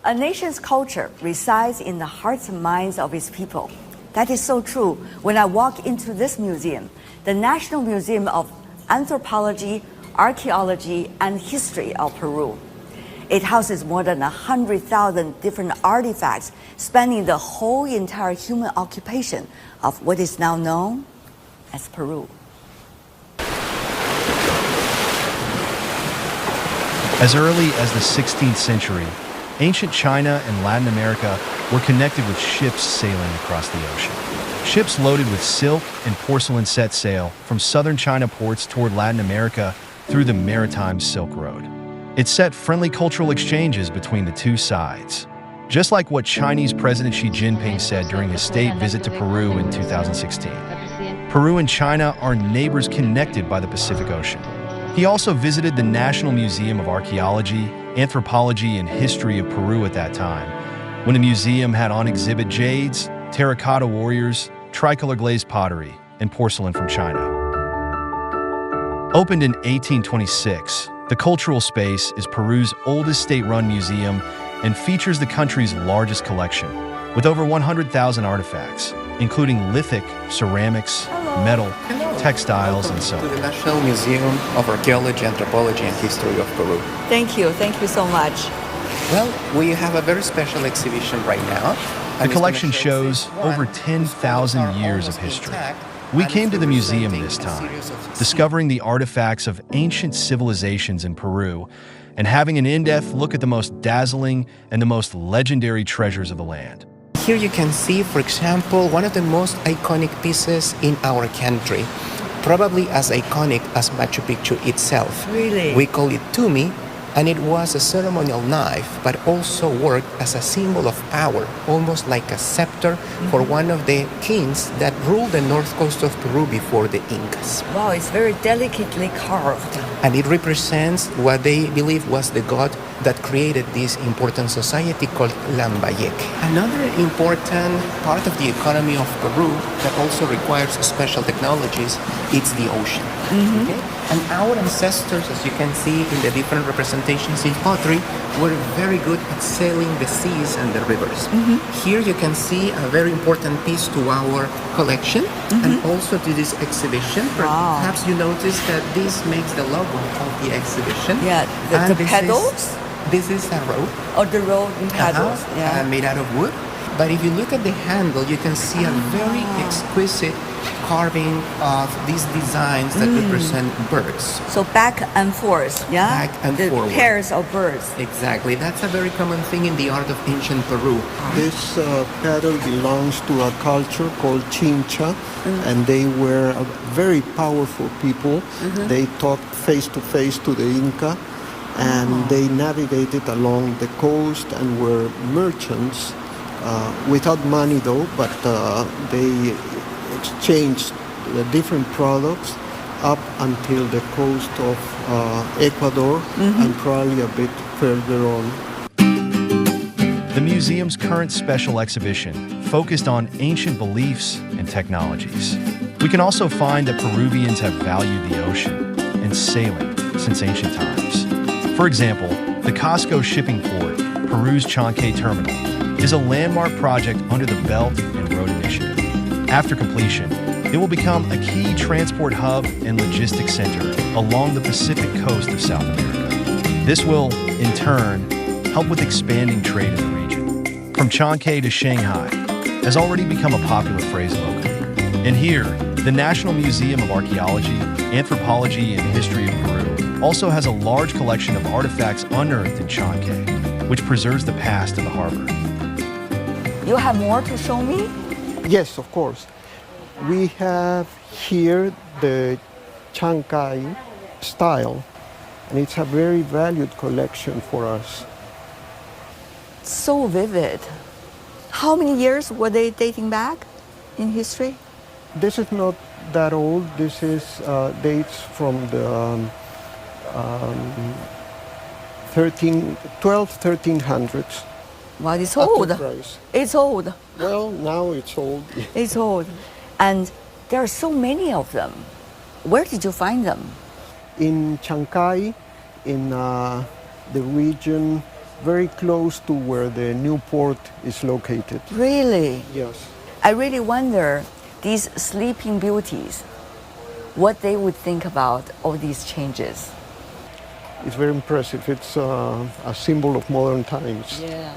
A nation's culture resides in the hearts and minds of its people. That is so true when I walk into this museum, the National Museum of Anthropology, Archaeology, and History of Peru. It houses more than 100,000 different artifacts spanning the whole entire human occupation of what is now known as Peru. As early as the 16th century, ancient China and Latin America were connected with ships sailing across the ocean. Ships loaded with silk and porcelain set sail from southern China ports toward Latin America through the maritime Silk Road. It set friendly cultural exchanges between the two sides. Just like what Chinese President Xi Jinping said during his state visit to Peru in 2016. Peru and China are neighbors connected by the Pacific Ocean. He also visited the National Museum of Archaeology, Anthropology, and History of Peru at that time, when the museum had on exhibit jades, terracotta warriors, tricolor glazed pottery, and porcelain from China. Opened in 1826, the cultural space is Peru's oldest state-run museum and features the country's largest collection, with over 100,000 artifacts, including lithic, ceramics, metal, textiles, and so on. To the National Museum of Archaeology, Anthropology, and History of Peru. Thank you so much. Well, we have a very special exhibition right now. The collection shows over 10,000 years of history. We came to the museum this time, discovering the artifacts of ancient civilizations in Peru and having an in-depth look at the most dazzling and the most legendary treasures of the land. Here you can see, for example, one of the most iconic pieces in our country, probably as iconic as Machu Picchu itself. Really? We call it tumi, and it was a ceremonial knife, but also worked as a symbol of power, almost like a scepter for one of the kings that ruled the north coast of Peru before the Incas. Wow, it's very delicately carved. And it represents what they believe was the god that created this important society called Lambayeque. Another important part of the economy of Peru that also requires special technologies is the ocean. Okay? And our ancestors, as you can see in the different representations in pottery, were very good at sailing the seas and the rivers. Here you can see a very important piece to our collection and also to this exhibition. Perhaps you notice that this makes the logo of the exhibition. Yeah, the pedals? This is a rope. Or the rope and pedals, made out of wood. But if you look at the handle, you can see a very exquisite carving of these designs that represent birds. So back and forth, yeah? Back and forward. Pairs of birds. Exactly. That's a very common thing in the art of ancient Peru. This paddle belongs to a culture called Chincha, and they were a very powerful people. They talked face to face to the Inca, and they navigated along the coast and were merchants. Without money though, but they exchanged the different products up until the coast of Ecuador and probably a bit further on. The museum's current special exhibition focused on ancient beliefs and technologies. We can also find that Peruvians have valued the ocean and sailing since ancient times. For example, the Costco shipping port, Peru's Chancay terminal, is a landmark project under the Belt and Road Initiative. After completion, it will become a key transport hub and logistics center along the Pacific coast of South America. This will, in turn, help with expanding trade in the region. From Chancay to Shanghai has already become a popular phrase locally. And here, the National Museum of Archaeology, Anthropology, and History of Peru also has a large collection of artifacts unearthed in Chancay, which preserves the past of the harbor. You have more to show me? Yes, of course. We have here the Chancay style, and it's a very valued collection for us. So vivid. How many years were they dating back in history? This is not that old. This is dates from the 1300s. Well, it's old. Price. It's old. Well, now it's old. It's old. And there are so many of them. Where did you find them? In Chancay, in the region very close to where the new port is located. Really? Yes. I really wonder, these sleeping beauties, what they would think about all these changes. It's very impressive. It's a symbol of modern times. Yeah.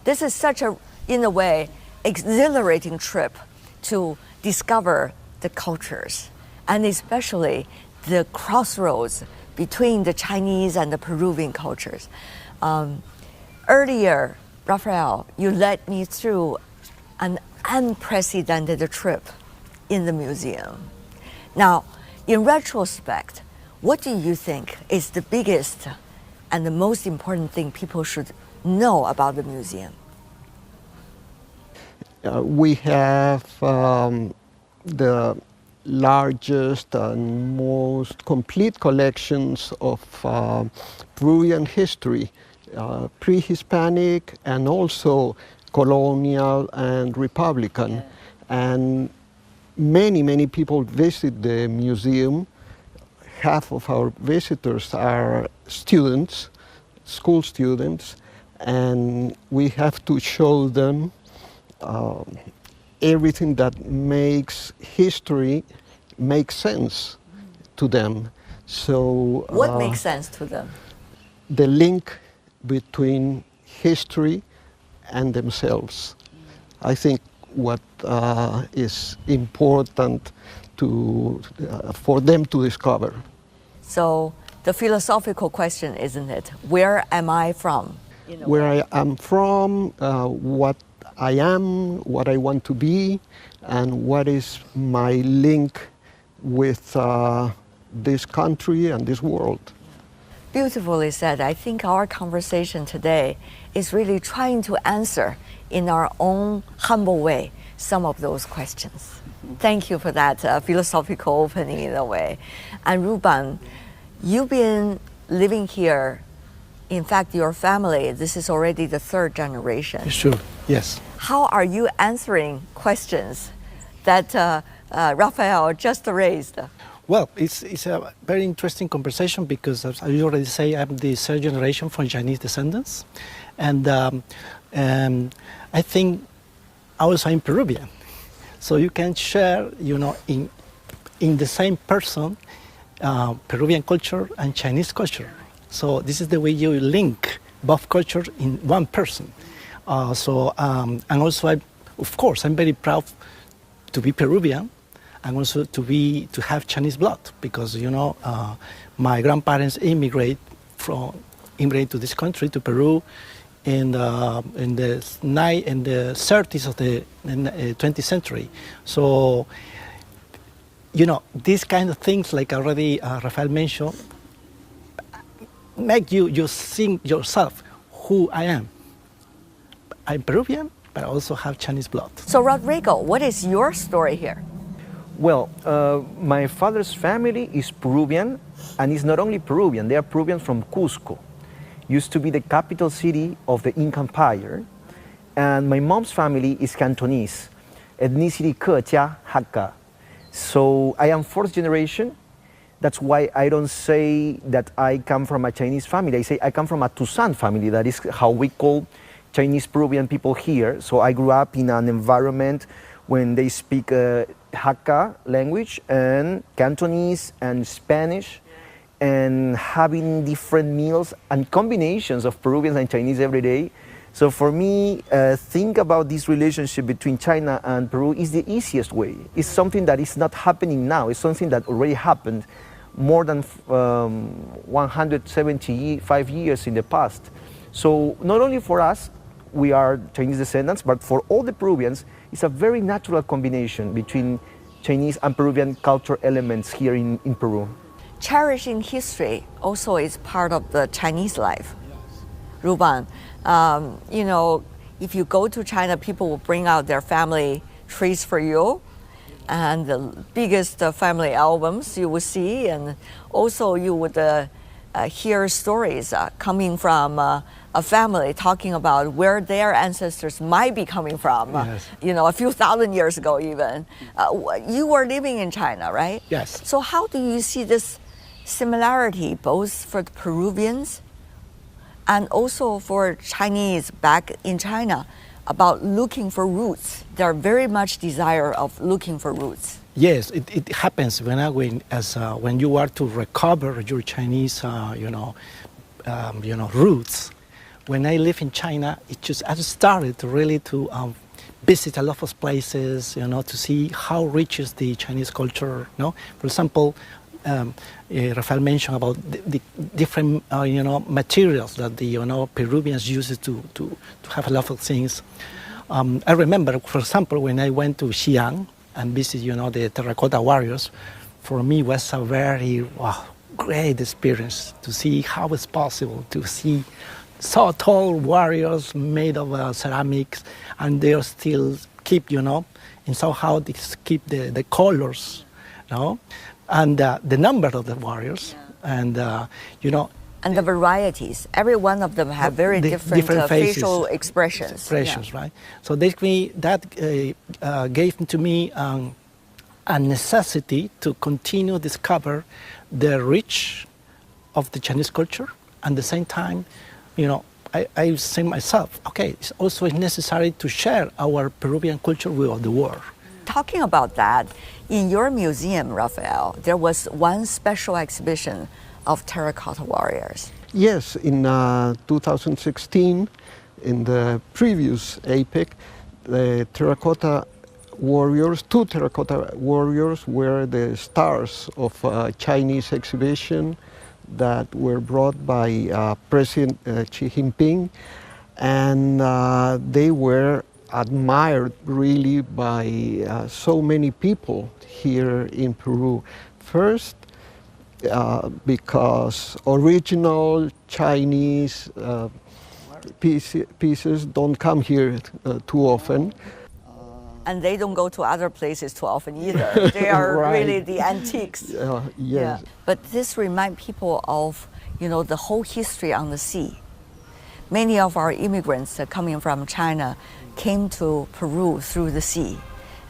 This is such a, in a way, exhilarating trip to discover the cultures, and especially the crossroads between the Chinese and the Peruvian cultures. Earlier, Rafael, you led me through an unprecedented trip in the museum. Now, in retrospect, what do you think is the biggest and the most important thing people should know about the museum? We have the largest and most complete collections of Peruvian history, pre-Hispanic and also colonial and republican. Yeah. And many people visit the museum. Half of our visitors are students, school students, and we have to show them everything that makes history make sense to them. So What makes sense to them? the link between history and themselves. I think what is important for them to discover. So the philosophical question, isn't it? Where am I from? Where I am from, what I am, what I want to be, and what is my link with this country and this world. Beautifully said. I think our conversation today is really trying to answer in our own humble way some of those questions. Thank you for that philosophical opening in a way. And Ruben, you've been living here. In fact, your family, this is already the third generation. Sure, yes. How are you answering questions that Rafael just raised? Well, it's a very interesting conversation because, as I already say, I'm the third generation from Chinese descendants. And I think also I'm Peruvian. So you can share, in the same person, Peruvian culture and Chinese culture. So this is the way you link both cultures in one person. And also, of course, I'm very proud to be Peruvian and also to have Chinese blood because, my grandparents immigrated to this country, to Peru, in the 30s of the 20th century. So, these kind of things, like already Rafael mentioned, make you think yourself who I am. I'm Peruvian, but I also have Chinese blood. So Rodrigo, what is your story here? Well, my father's family is Peruvian, and it's not only Peruvian, they are Peruvian from Cusco. Used to be the capital city of the Inca Empire. And my mom's family is Cantonese, ethnicity Kejia, Hakka. So I am fourth generation. That's why I don't say that I come from a Chinese family. I say I come from a Tusan family. That is how we call Chinese Peruvian people here. So I grew up in an environment when they speak Hakka language and Cantonese and Spanish, and having different meals and combinations of Peruvians and Chinese every day. So for me, think about this relationship between China and Peru is the easiest way. It's something that is not happening now. It's something that already happened more than 175 years in the past. So not only for us, we are Chinese descendants, but for all the Peruvians, it's a very natural combination between Chinese and Peruvian culture elements here in Peru. Cherishing history also is part of the Chinese life. Ruben, you know, if you go to China, people will bring out their family trees for you, and the biggest family albums you will see, and also you would hear stories coming from a family talking about where their ancestors might be coming from, Yes. you know, a few thousand years ago even. You were living in China, right? Yes. So how do you see this similarity both for the Peruvians and also for Chinese back in China about looking for roots? They are very much desire of looking for roots. Yes, it happens when when you are to recover your Chinese, roots. When I live in China, I started really to visit a lot of places, to see how rich is the Chinese culture. For example, Rafael mentioned about the different, materials that the Peruvians use to have a lot of things. I remember, for example, when I went to Xi'an and visited, the terracotta warriors, for me was a very great experience to see how it's possible to see so tall warriors made of ceramics, and they still keep, and somehow they keep the colors, and the number of the warriors, and And the varieties. Every one of them have very different faces, facial expressions. Right? So basically, that gave to me a necessity to continue discover the rich of the Chinese culture, and at the same time, I say myself, okay, it's also necessary to share our Peruvian culture with the world. Talking about that, in your museum, Rafael, there was one special exhibition of terracotta warriors. Yes, in 2016, in the previous APEC, the terracotta warriors, 2 terracotta warriors were the stars of a Chinese exhibition that were brought by President Xi Jinping, and they were admired really by so many people here in Peru. First, because original Chinese pieces don't come here too often. And they don't go to other places too often either. They are Right. really the antiques. Yes. Yeah. But this reminds people of, the whole history on the sea. Many of our immigrants coming from China came to Peru through the sea.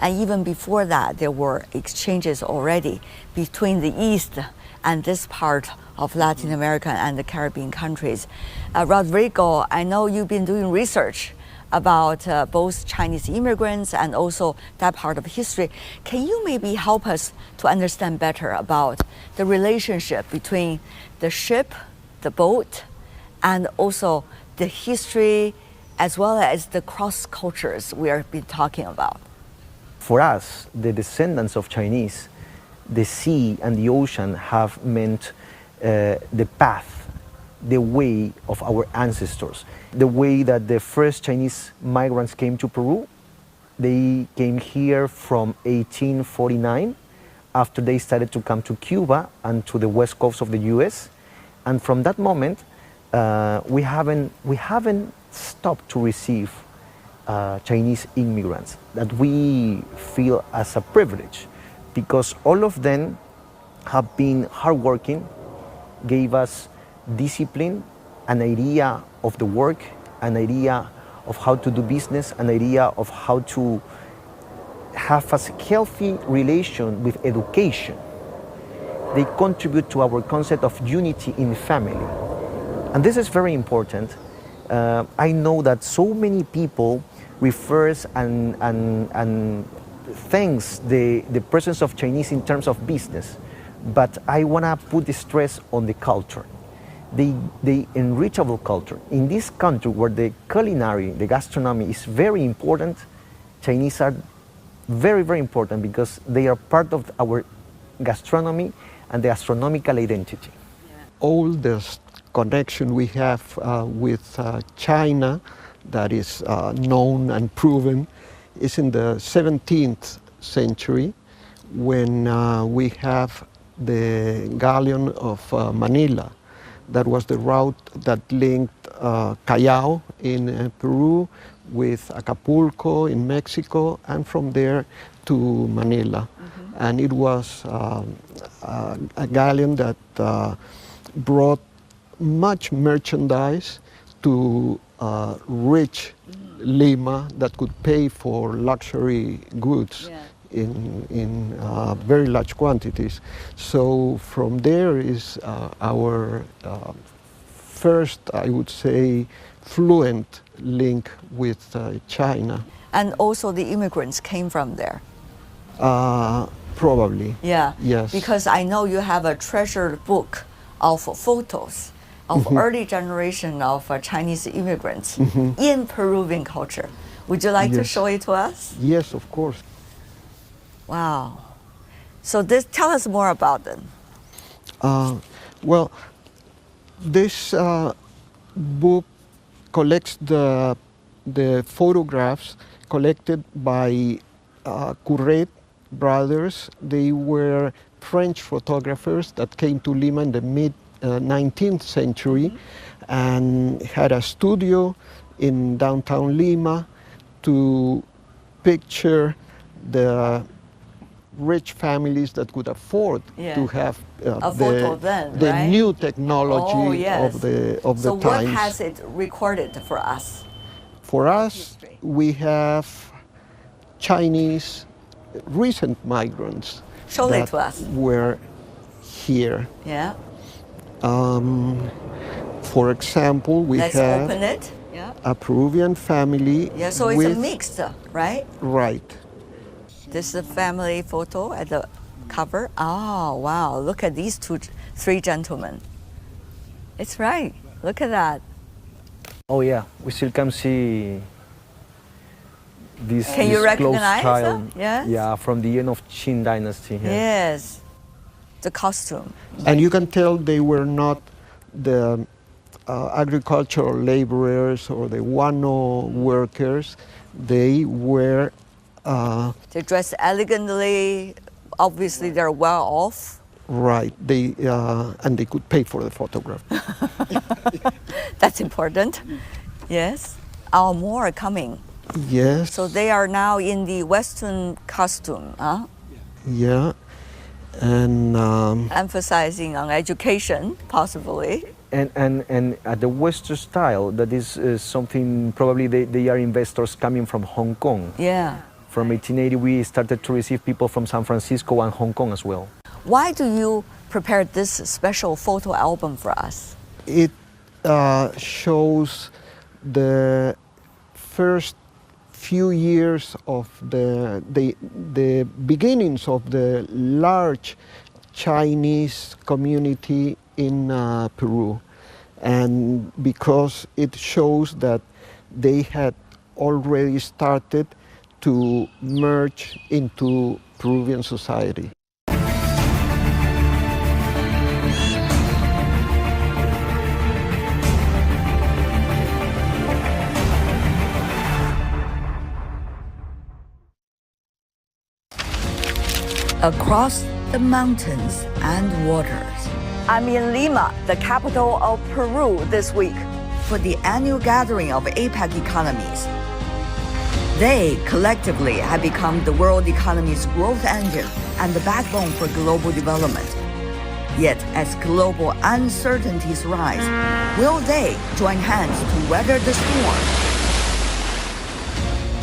And even before that, there were exchanges already between the East and this part of Latin America and the Caribbean countries. Rodrigo, I know you've been doing research about both Chinese immigrants and also that part of history. Can you maybe help us to understand better about the relationship between the ship, the boat, and also the history as well as the cross cultures we have been talking about? For us, the descendants of Chinese, the sea and the ocean have meant the path, the way of our ancestors. The way that the first Chinese migrants came to Peru, they came here from 1849 after they started to come to Cuba and to the west coast of the US. And from that moment, we haven't stopped to receive Chinese immigrants that we feel as a privilege, because all of them have been hardworking, gave us discipline, an idea of the work, an idea of how to do business, an idea of how to have a healthy relation with education. They contribute to our concept of unity in family. And this is very important. I know that so many people refers and thanks the presence of Chinese in terms of business, but I want to put the stress on the culture. The enrichable culture. In this country where the culinary, the gastronomy is very important, Chinese are very, very important because they are part of our gastronomy and the astronomical identity. Oldest connection we have with China that is known and proven is in the 17th century, when we have the galleon of Manila. That was the route that linked Callao in Peru with Acapulco in Mexico, and from there to Manila. And it was a galleon that brought much merchandise to rich Lima that could pay for luxury goods in very large quantities. So from there is our first, I would say, fluent link with China. And also the immigrants came from there. Probably. Yeah. Yes. Because I know you have a treasured book of photos of early generation of Chinese immigrants in Peruvian culture. Would you like to Yes. show it to us? Yes, of course. Wow. So tell us more about them. Well, this book collects the photographs collected by Couret brothers. They were French photographers that came to Lima in the mid-19th century and had a studio in downtown Lima to picture the rich families that could afford to have a photo then, the right? new technology Oh, yes. of the So times. what has it recorded for us? For us, history? we have Chinese recent migrants Show it that to us. were here. Yeah. For example, we Let's have open it. Yeah. a Peruvian family. Yeah. So it's with, a mixed, right? Right. This is a family photo at the cover. Oh, wow. Look at these three gentlemen. It's right. Look at that. Oh yeah, we still can see this, Can you this close recognize style. them? Yes? Yeah, from the end of Qin dynasty. Yeah. Yes. The costume. And you can tell they were not the agricultural laborers or the Wano workers. They were They dress elegantly. Obviously, they're well off. right. They and they could pay for the photograph. That's important. Yes. More are coming. Yes. So they are now in the Western costume, huh? Yeah. And Emphasizing on education, possibly. And at the Western style, that is something probably they are investors coming from Hong Kong. Yeah. From 1880, we started to receive people from San Francisco and Hong Kong as well. Why do you prepare this special photo album for us? it shows the first few years of the beginnings of the large Chinese community in Peru, and because it shows that they had already started to merge into Peruvian society. Across the mountains and waters. I'm in Lima, the capital of Peru, this week for the annual gathering of APEC economies. They collectively have become the world economy's growth engine and the backbone for global development. Yet, as global uncertainties rise, will they join hands to weather the storm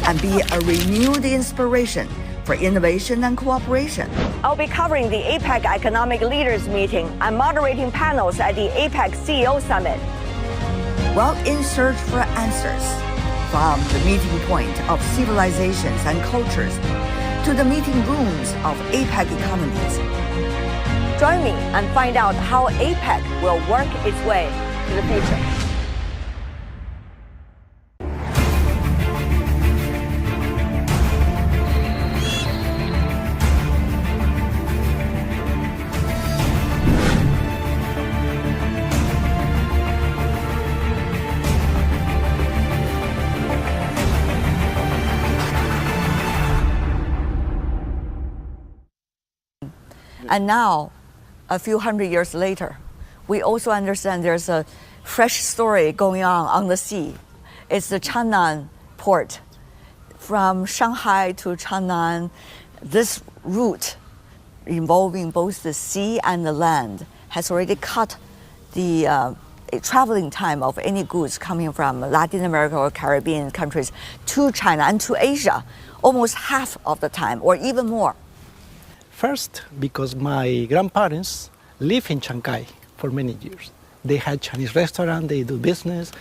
and be a renewed inspiration for innovation and cooperation? I'll be covering the APEC Economic Leaders Meeting and moderating panels at the APEC CEO Summit. Well, in search for answers, from the meeting point of civilizations and cultures to the meeting rooms of APEC economies. Join me and find out how APEC will work its way to the future. And now, a few hundred years later, we also understand there's a fresh story going on the sea. It's the Chang'an port. From Shanghai to Chang'an, this route involving both the sea and the land has already cut the traveling time of any goods coming from Latin America or Caribbean countries to China and to Asia, almost half of the time or even more. First, because my grandparents lived in Shanghai for many years. They had Chinese restaurant, they do business.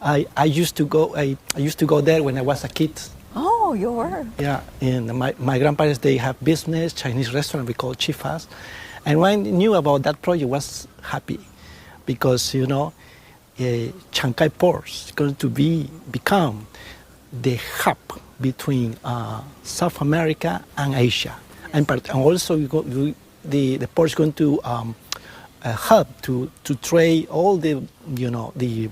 I used to go there when I was a kid. Oh, you were? Yeah, and my grandparents, they have business, Chinese restaurant we call Chifas. And when I knew about that project, I was happy because, you know, Shanghai port is going to become the hub between South America and Asia. And also the port is going to help to trade all the, you know, the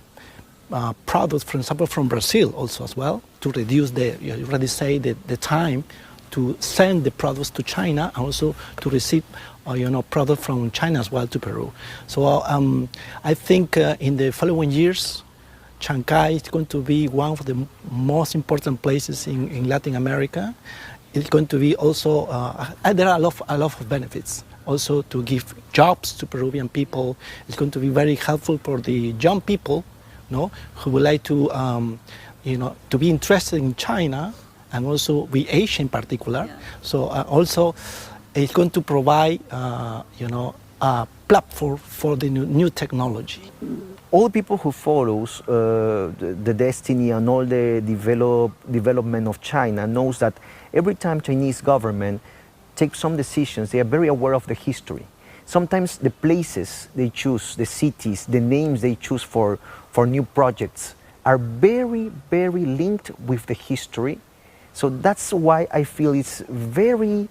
products, for example, from Brazil also as well, to reduce you already say the time to send the products to China and also to receive, you know, products from China as well to Peru. So I think in the following years, Shanghai is going to be one of the most important places in Latin America. It's going to be also, there are a lot of benefits. Also to give jobs to Peruvian people. It's going to be very helpful for the young people, no, who would like to, you know, to be interested in China and also with Asia in particular. Yeah. So also, it's going to provide, you know, a platform for the new technology. All the people who follows the destiny and all the development of China knows that every time Chinese government takes some decisions, they are very aware of the history. Sometimes the places they choose, the cities, the names they choose for new projects are very, very linked with the history. So that's why I feel it's very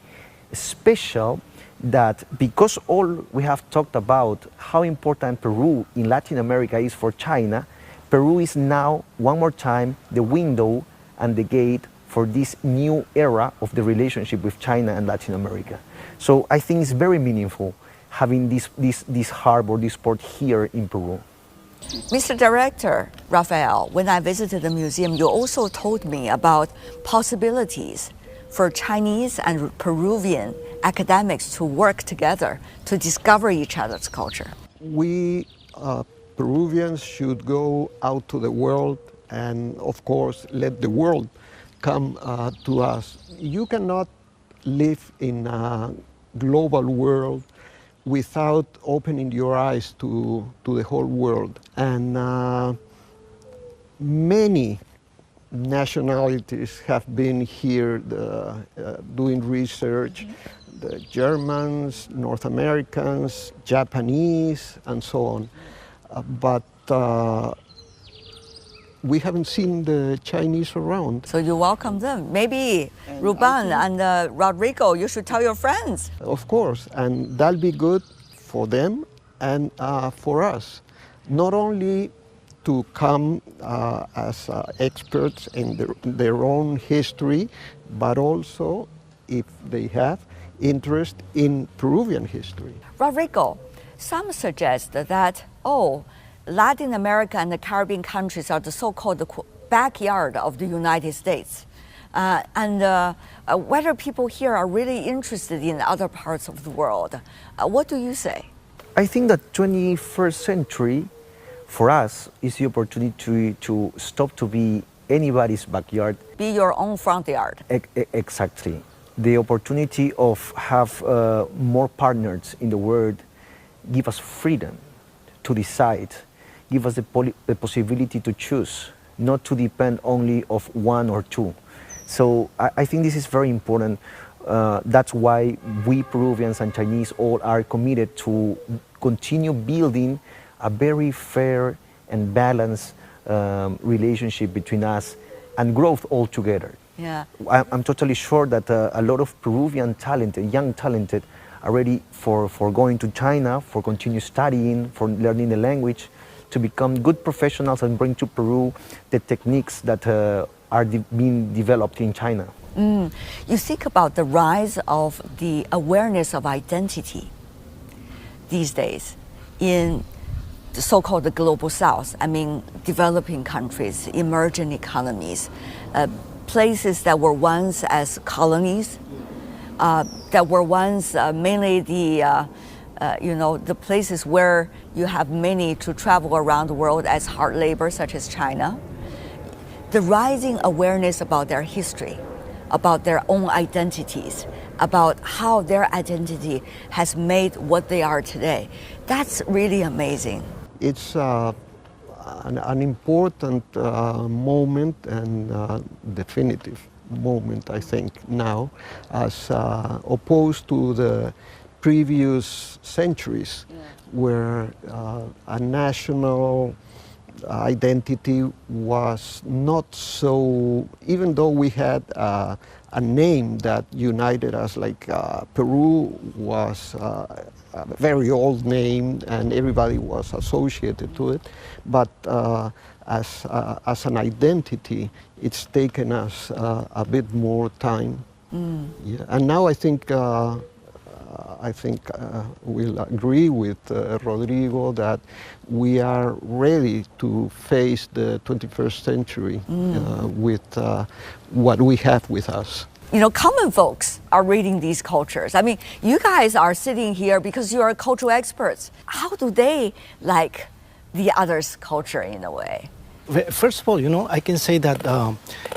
special that because all we have talked about how important Peru in Latin America is for China, Peru is now one more time the window and the gate for this new era of the relationship with China and Latin America. So I think it's very meaningful having this harbor, this port here in Peru. Mr. Director Rafael, when I visited the museum, you also told me about possibilities for Chinese and Peruvian academics to work together to discover each other's culture. We Peruvians should go out to the world and, of course, let the world come to us. You cannot live in a global world without opening your eyes to the whole world. And many nationalities have been here doing research. The Germans, North Americans, Japanese, and so on. But we haven't seen the Chinese around. So you welcome them. Maybe Ruben and Rodrigo, you should tell your friends. Of course, and that'll be good for them and for us. Not only to come as experts in their own history, but also, if they have, interest in Peruvian history. Rodrigo, some suggest that, Latin America and the Caribbean countries are the so-called backyard of the United States. And whether people here are really interested in other parts of the world. What do you say? I think that 21st century for us is the opportunity to stop to be anybody's backyard. Be your own front yard. Exactly. The opportunity of have more partners in the world give us freedom to decide, give us the possibility to choose, not to depend only of one or two. So I think this is very important. That's why we Peruvians and Chinese all are committed to continue building a very fair and balanced relationship between us and growth all together. Yeah. I'm totally sure that a lot of Peruvian talented, young talented, are ready for going to China, for continue studying, for learning the language, to become good professionals and bring to Peru the techniques that are being developed in China. You think about the rise of the awareness of identity these days in the so-called the global south, I mean developing countries, emerging economies, places that were once as colonies, that were once mainly the the places where you have many to travel around the world as hard labor, such as China. The rising awareness about their history, about their own identities, about how their identity has made what they are today. That's really amazing. It's an important moment and definitive moment, I think, now, as opposed to the previous centuries, where a national identity was not so, even though we had a name that united us, like Peru was a very old name and everybody was associated to it, but as an identity, it's taken us a bit more time. Yeah. And now I think we'll agree with Rodrigo that we are ready to face the 21st century with what we have with us. You know, common folks are reading these cultures. I mean, you guys are sitting here because you are cultural experts. How do they like the other's culture in a way? First of all, I can say that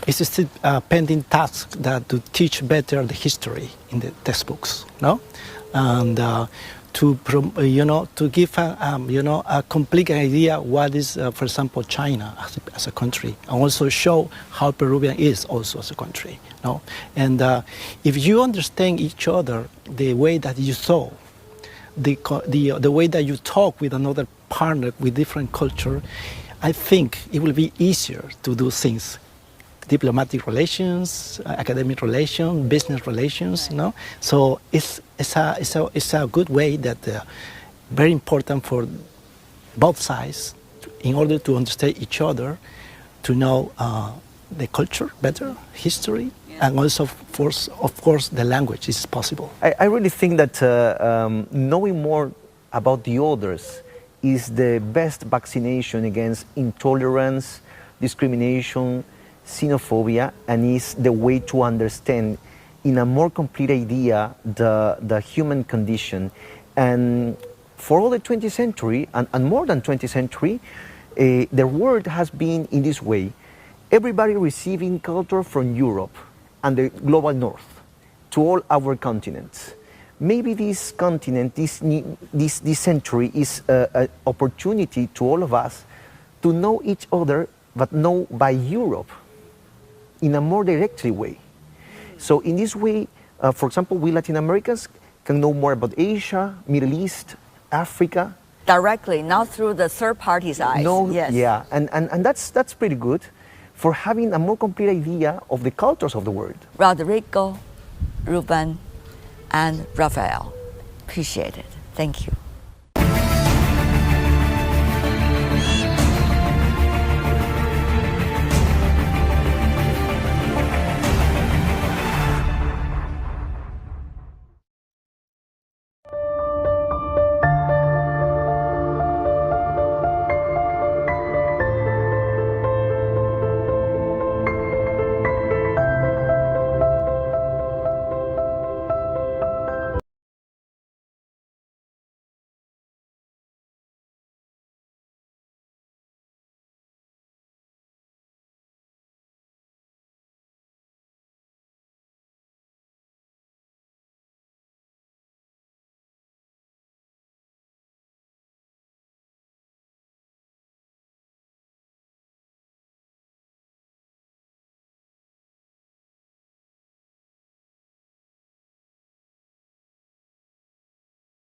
it's still a pending task that to teach better the history in the textbooks, no? And to give a complete idea what is, for example, China as a country, and also show how Peruvian is also as a country, no? And if you understand each other, the way that you saw, the way that you talk with another partner with different culture, I think it will be easier to do things, diplomatic relations, academic relations, business relations. So it's a good way that very important for both sides in order to understand each other, to know the culture better, history, and also of course the language is possible. I really think that knowing more about the others is the best vaccination against intolerance, discrimination, xenophobia, and is the way to understand in a more complete idea the human condition. And for all the 20th century and more than 20th century, the world has been in this way. Everybody receiving culture from Europe and the global north to all our continents. Maybe this continent, this century is an opportunity to all of us to know each other, but know by Europe in a more directly way. So in this way, for example, we Latin Americans can know more about Asia, Middle East, Africa. Directly, not through the third party's eyes. No, yes. Yeah, and that's pretty good for having a more complete idea of the cultures of the world. Rodrigo, Ruben, and Rafael, appreciate it. Thank you.